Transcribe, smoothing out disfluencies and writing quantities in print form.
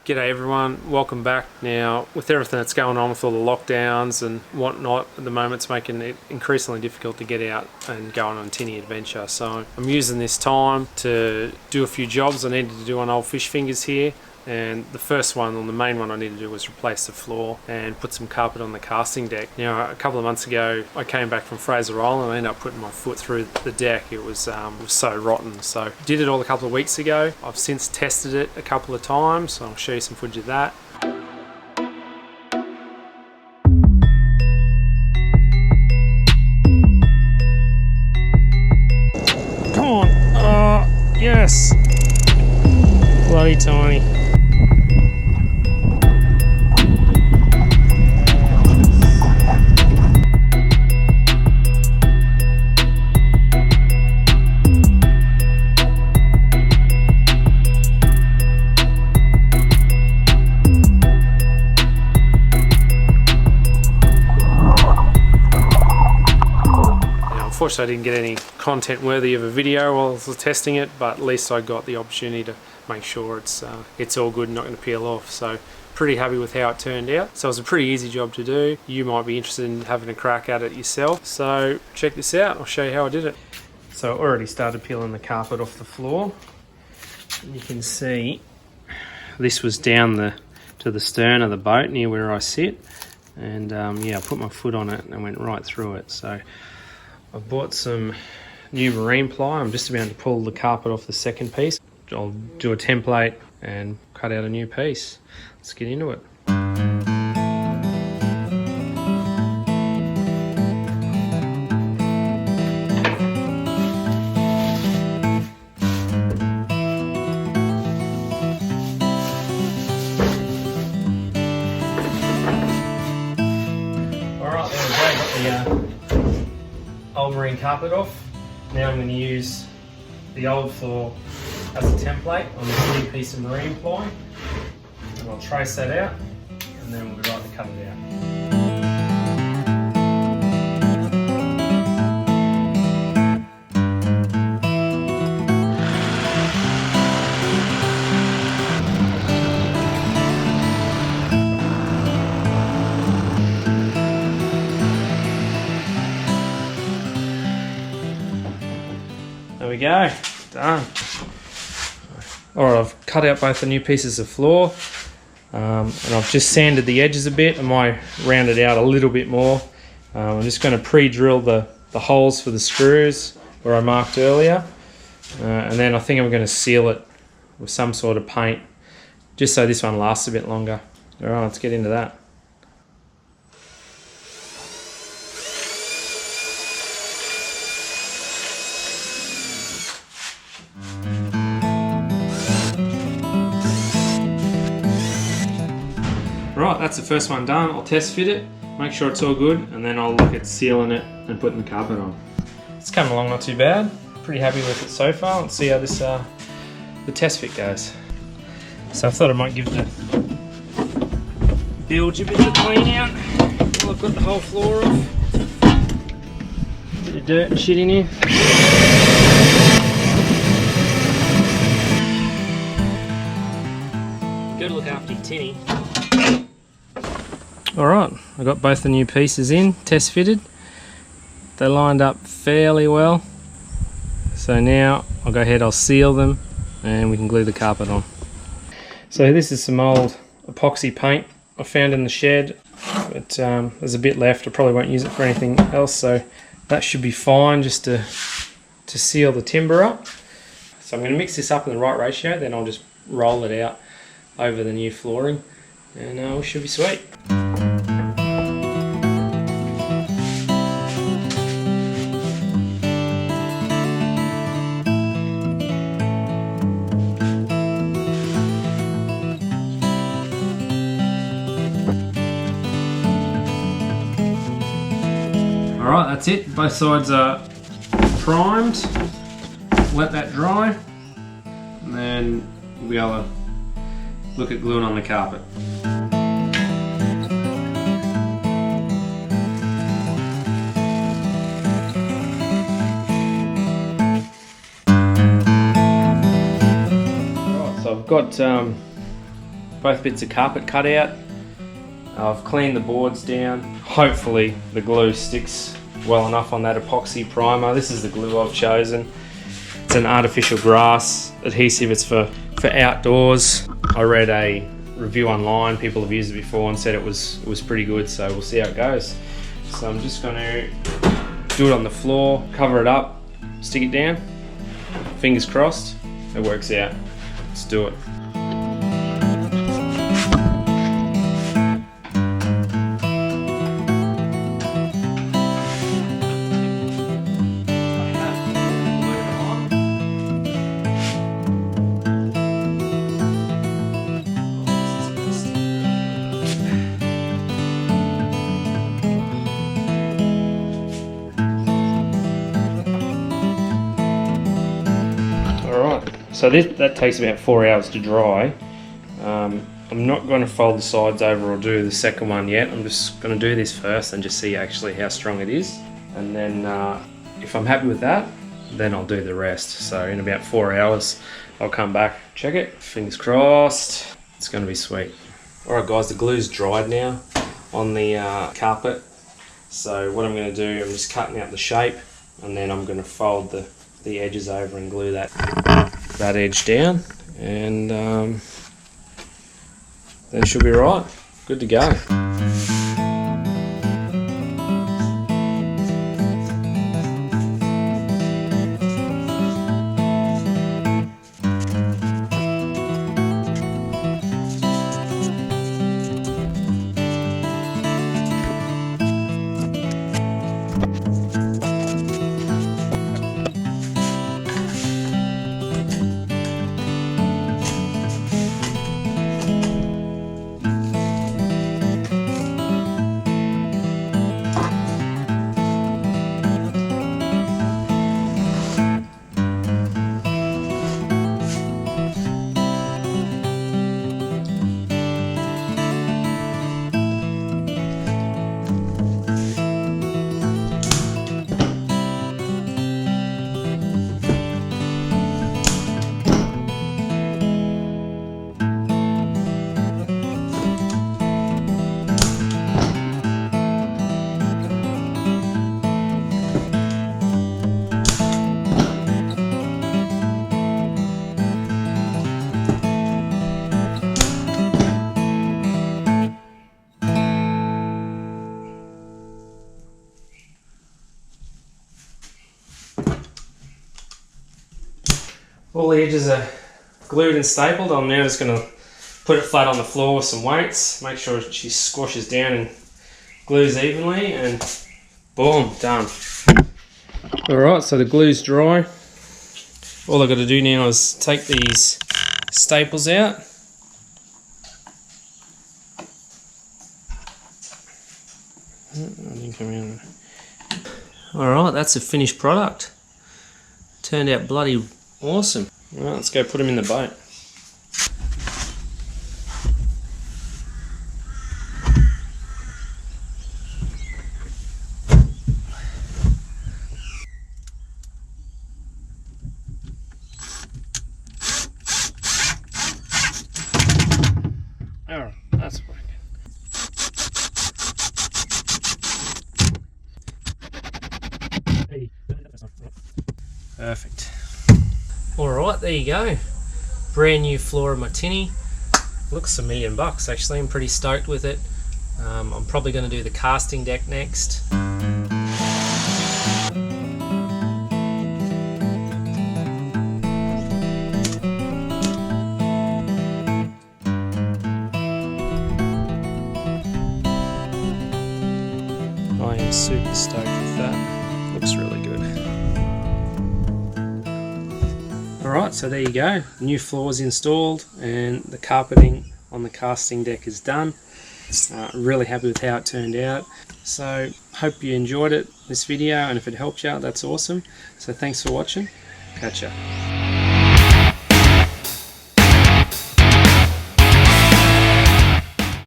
G'day everyone, welcome back. Now, with everything that's going on with all the lockdowns and whatnot at the moment, it's making it increasingly difficult to get out and go on a tinny adventure. So I'm using this time to do a few jobs I needed to do on old fish fingers here. And the first one, or the main one I needed to do, was replace the floor and put some carpet on the casting deck. Now, a couple of months ago, I came back from Fraser Island and I ended up putting my foot through the deck. It was so rotten. So did it all a couple of weeks ago. I've since tested it a couple of times, so I'll show you some footage of that. Come on! Oh, yes! Bloody tiny. Unfortunately, I didn't get any content worthy of a video while I was testing it, but at least I got the opportunity to make sure it's all good and not going to peel off. So pretty happy with how it turned out. So it was a pretty easy job to do. You might be interested in having a crack at it yourself. So check this out, I'll show you how I did it. So I already started peeling the carpet off the floor. And you can see this was down to the stern of the boat near where I sit. And yeah, I put my foot on it and I went right through it. So I've bought some new marine ply. I'm just about to pull the carpet off the second piece. I'll do a template and cut out a new piece. Let's get into it. Alright, there we go. Got the old marine carpet off. Now I'm going to use the old floor as a template on this new piece of marine ply, and I'll trace that out and then we'll be right to cut it out. There we go, done. Alright, I've cut out both the new pieces of floor and I've just sanded the edges a bit. I might round it out a little bit more. I'm just going to pre-drill the holes for the screws where I marked earlier, and then I think I'm going to seal it with some sort of paint just so this one lasts a bit longer. Alright, let's get into that. Right, that's the first one done. I'll test fit it, make sure it's all good, and then I'll look at sealing it and putting the carpet on. It's coming along not too bad. Pretty happy with it so far. Let's see how this the test fit goes. So I thought I might give the bilge a bit of a clean out while I've got the whole floor off. Bit of dirt and shit in here. Gotta look after your tinny. Alright, I got both the new pieces in, test fitted. They lined up fairly well. So now I'll go ahead, I'll seal them and we can glue the carpet on. So this is some old epoxy paint I found in the shed, but there's a bit left. I probably won't use it for anything else, so that should be fine just to seal the timber up. So I'm going to mix this up in the right ratio, then I'll just roll it out over the new flooring and we should be sweet. Alright, that's it. Both sides are primed. Let that dry and then we'll be able to look at gluing on the carpet. Right, so I've got both bits of carpet cut out. I've cleaned the boards down. Hopefully the glue sticks well enough on that epoxy primer. This is the glue I've chosen. It's an artificial grass adhesive. It's for outdoors. I read a review online. People have used it before and said it was pretty good, so we'll see how it goes. So I'm just going to do it on the floor, cover it up, stick it down. Fingers crossed, it works out. Let's do it. So that takes about 4 hours to dry. I'm not going to fold the sides over or do the second one yet. I'm just going to do this first and just see actually how strong it is. And then if I'm happy with that, then I'll do the rest. So in about 4 hours, I'll come back, check it. Fingers crossed. It's going to be sweet. Alright guys, the glue's dried now on the carpet. So what I'm going to do, I'm just cutting out the shape and then I'm going to fold the edges over and glue that edge down, and then it should be right. Good to go. All the edges are glued and stapled. I'm now just going to put it flat on the floor with some weights, make sure she squashes down and glues evenly, and boom, done. Alright, so the glue's dry. All I've got to do now is take these staples out. Alright, that's a finished product. Turned out bloody awesome. Alright, let's go put them in the boat. Alright, that's working. Perfect. Alright, there you go. Brand new floor of my tinny. Looks $1 million actually. I'm pretty stoked with it. I'm probably going to do the casting deck next. I am super stoked with that. Looks really good. Alright, so there you go. New floors installed and the carpeting on the casting deck is done. Really happy with how it turned out. So hope you enjoyed this video, and if it helped you out, that's awesome. So thanks for watching. Catch ya.